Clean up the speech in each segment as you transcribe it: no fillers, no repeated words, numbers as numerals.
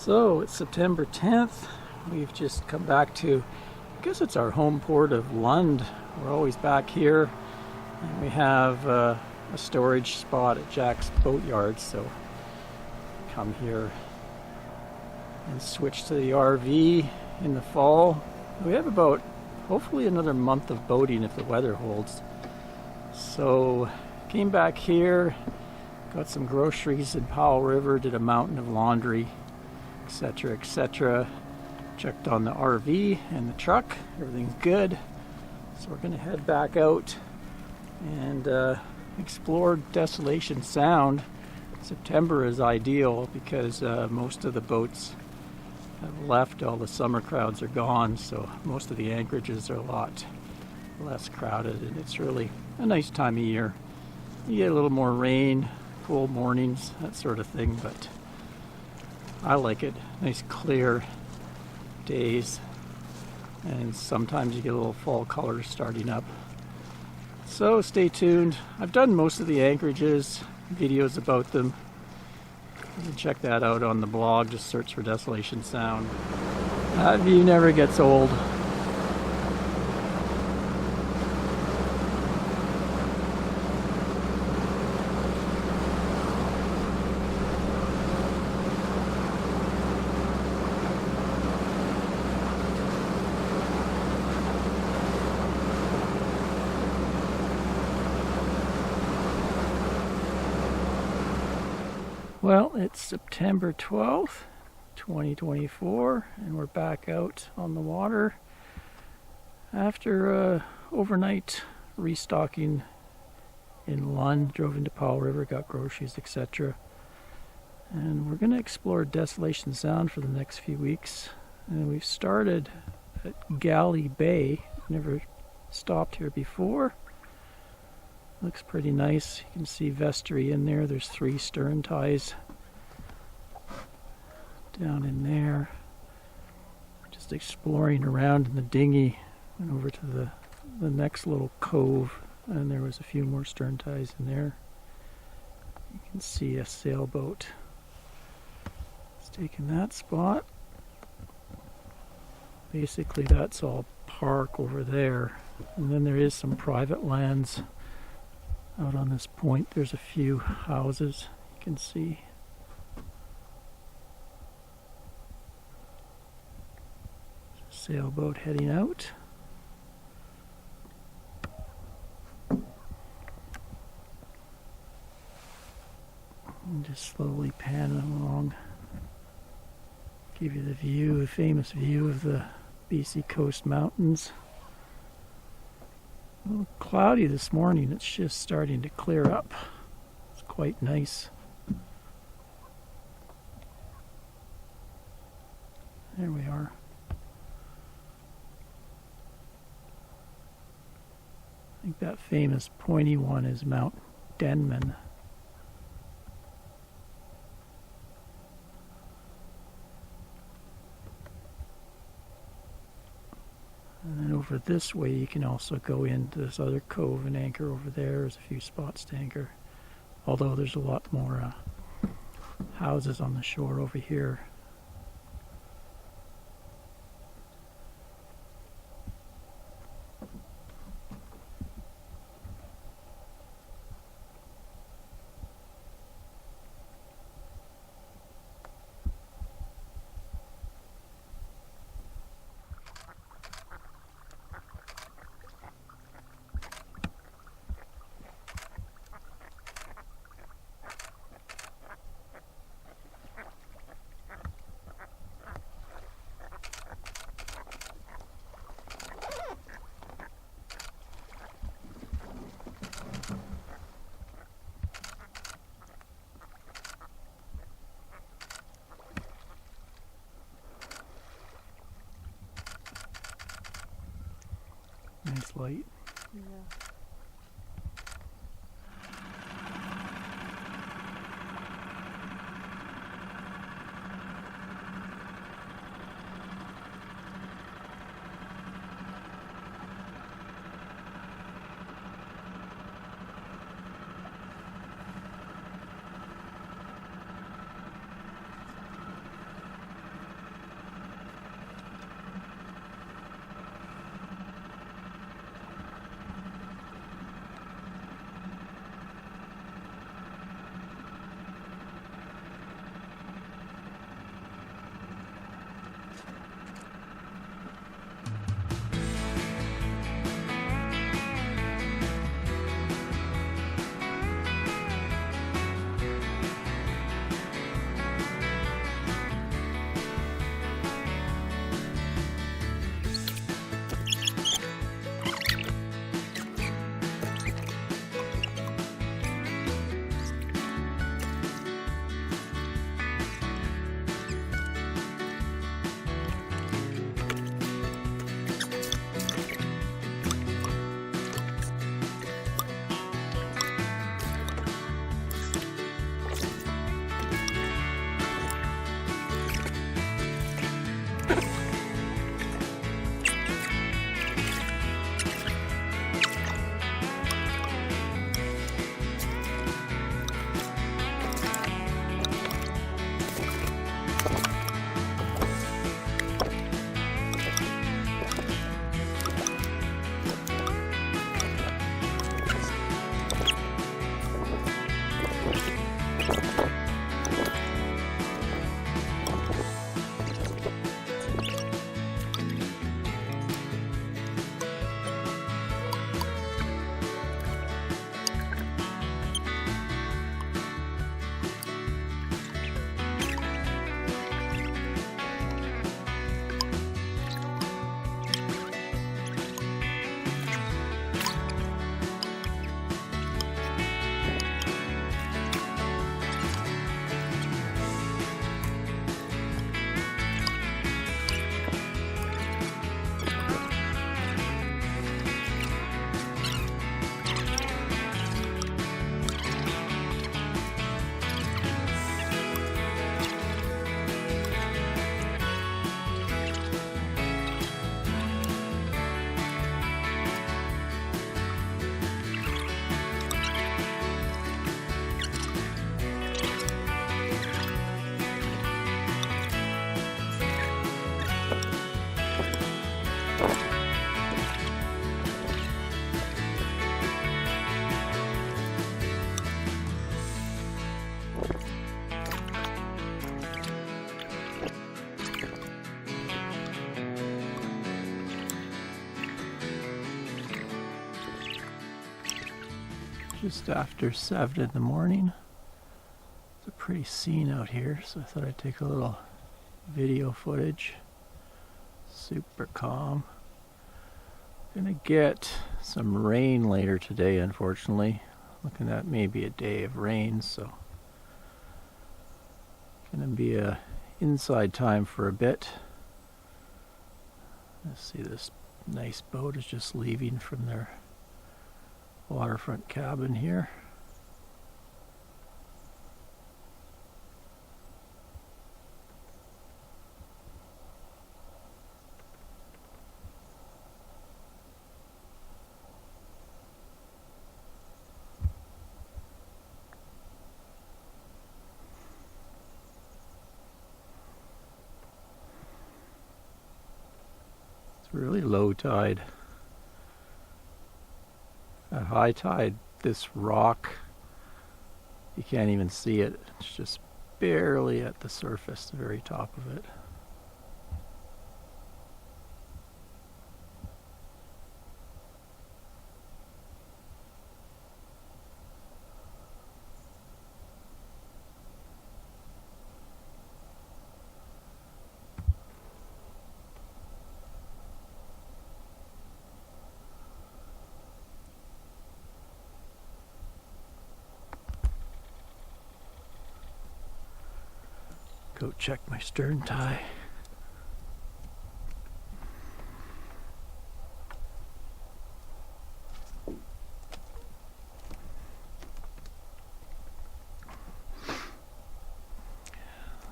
So it's September 10th. We've just come back to, I guess it's our home port of Lund. We're always back here. And we have a storage spot at Jack's Boatyard, so come here and switch to the RV in the fall. We have about hopefully another month of boating if the weather holds. So came back here, got some groceries in Powell River, did a mountain of laundry, etc., etc. Checked on the RV and the truck. Everything's good. So we're going to head back out and explore Desolation Sound. September is ideal because most of the boats have left. All the summer crowds are gone, so most of the anchorages are a lot less crowded, and it's really a nice time of year. You get a little more rain, cool mornings, that sort of thing, but I like it. Nice clear days, and sometimes you get a little fall colors starting up. So stay tuned. I've done most of the anchorages, videos about them. You can check that out on the blog. Just search for Desolation Sound. That view never gets old. Well, it's September 12th, 2024, and we're back out on the water after overnight restocking in Lund. Drove into Powell River, got groceries, etc. And we're going to explore Desolation Sound for the next few weeks. And we've started at Galley Bay. Never stopped here before. Looks pretty nice. You can see vestry in there. There's 3 stern ties down in there. Just exploring around in the dinghy. Went over to the next little cove, and there was a few more stern ties in there. You can see a sailboat. It's taking that spot. Basically that's all park over there. And then there is some private lands out on this point. There's a few houses you can see. Sailboat heading out. And just slowly panning along. Give you the view, the famous view of the BC Coast Mountains. A little cloudy this morning. It's just starting to clear up. It's quite nice. There we are. I think that famous pointy one is Mount Denman. And then over this way you can also go into this other cove and anchor over there. There's a few spots to anchor. Although there's a lot more houses on the shore over here. Nice light. Yeah. Just after 7 in the morning. It's a pretty scene out here, so I thought I'd take a little video footage. Super calm. Gonna get some rain later today, unfortunately. Looking at maybe a day of rain, so gonna be a inside time for a bit. Let's see, this nice boat is just leaving from their waterfront cabin here. It's really low tide. At high tide, this rock, you can't even see it. It's just barely at the surface, the very top of it. Go check my stern tie.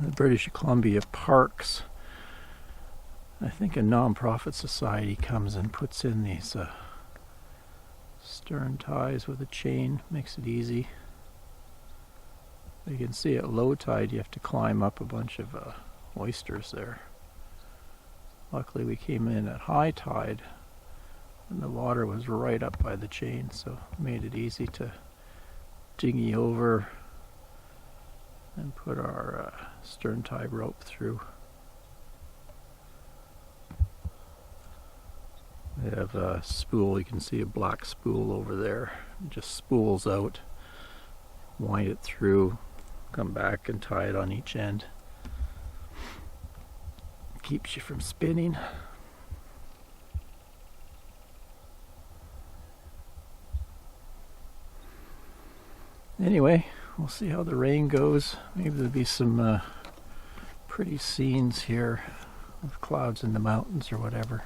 The British Columbia Parks, I think a non-profit society comes and puts in these stern ties with a chain, makes it easy. You can see at low tide you have to climb up a bunch of oysters there. Luckily we came in at high tide and the water was right up by the chain, so it made it easy to dinghy over and put our stern tie rope through. They have a spool, you can see a black spool over there. It just spools out, wind it through, come back and tie it on each end. Keeps you from spinning. Anyway, we'll see how the rain goes. Maybe there'll be some pretty scenes here of clouds in the mountains or whatever.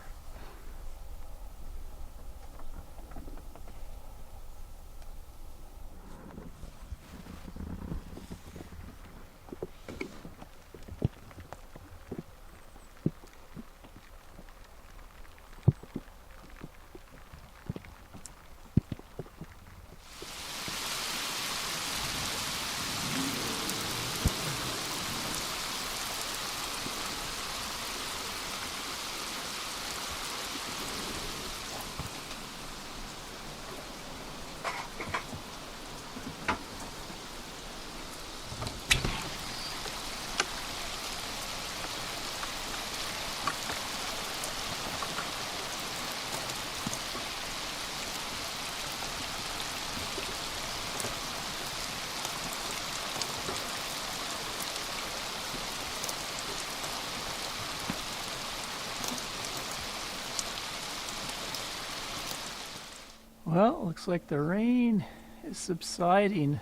Well, looks like the rain is subsiding.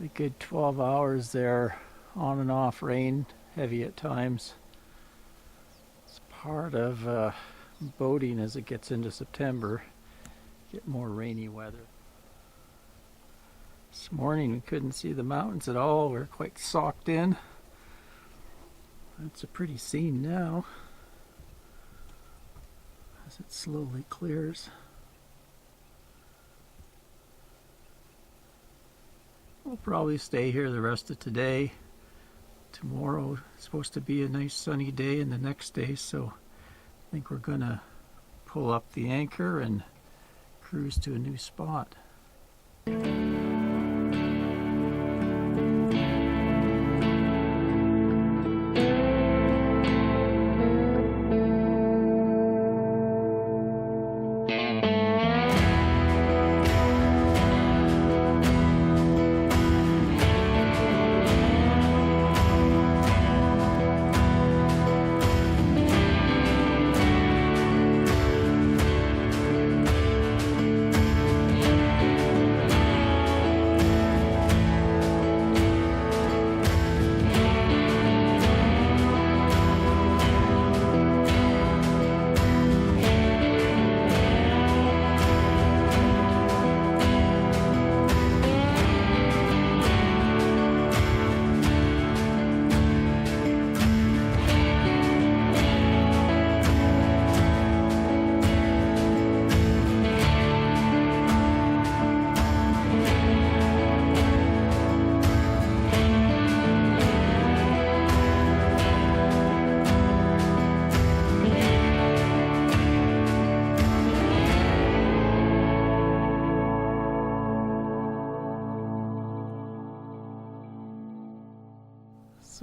A good 12 hours there, on and off rain, heavy at times. It's part of boating as it gets into September. Get more rainy weather. This morning we couldn't see the mountains at all. We're quite socked in. It's a pretty scene now as it slowly clears. We'll probably stay here the rest of today. Tomorrow is supposed to be a nice sunny day, and the next day, so I think we're gonna pull up the anchor and cruise to a new spot.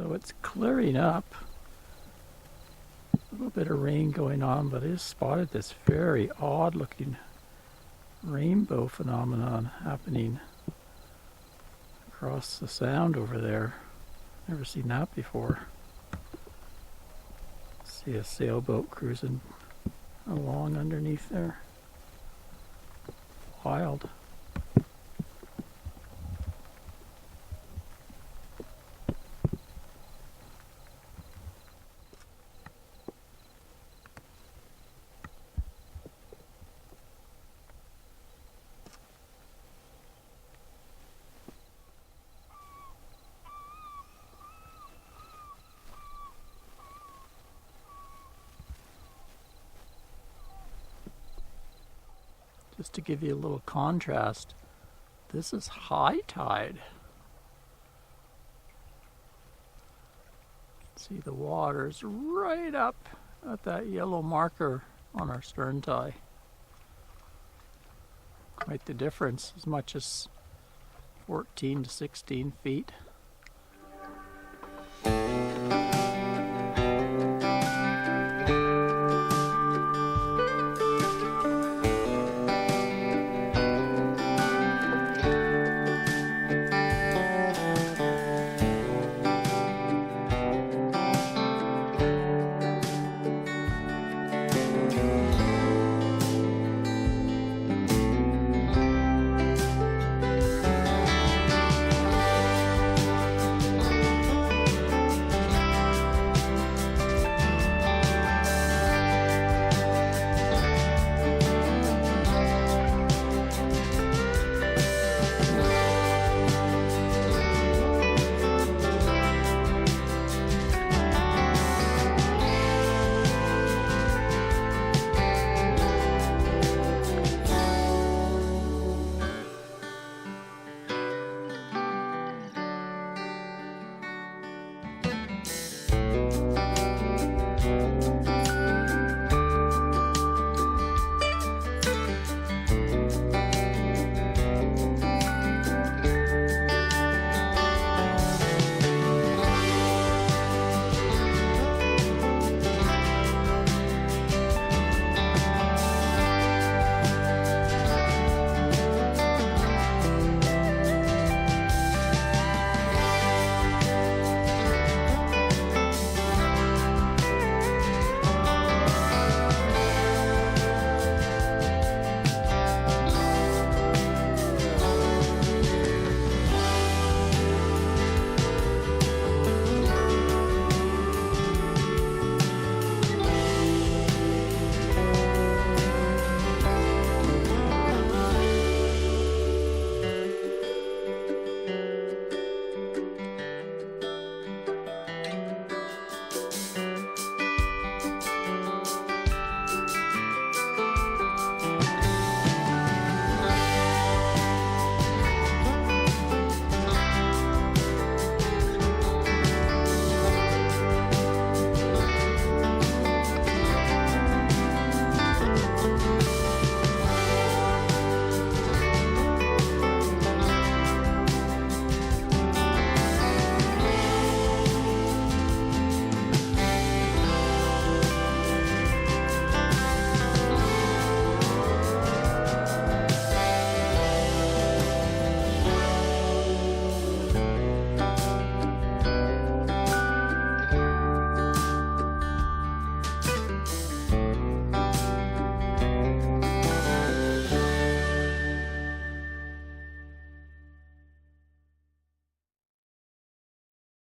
So it's clearing up. A little bit of rain going on, but I just spotted this very odd looking rainbow phenomenon happening across the sound over there. Never seen that before. See a sailboat cruising along underneath there. Wild. Just to give you a little contrast, this is high tide. See, the water's right up at that yellow marker on our stern tie. Quite the difference, as much as 14 to 16 feet.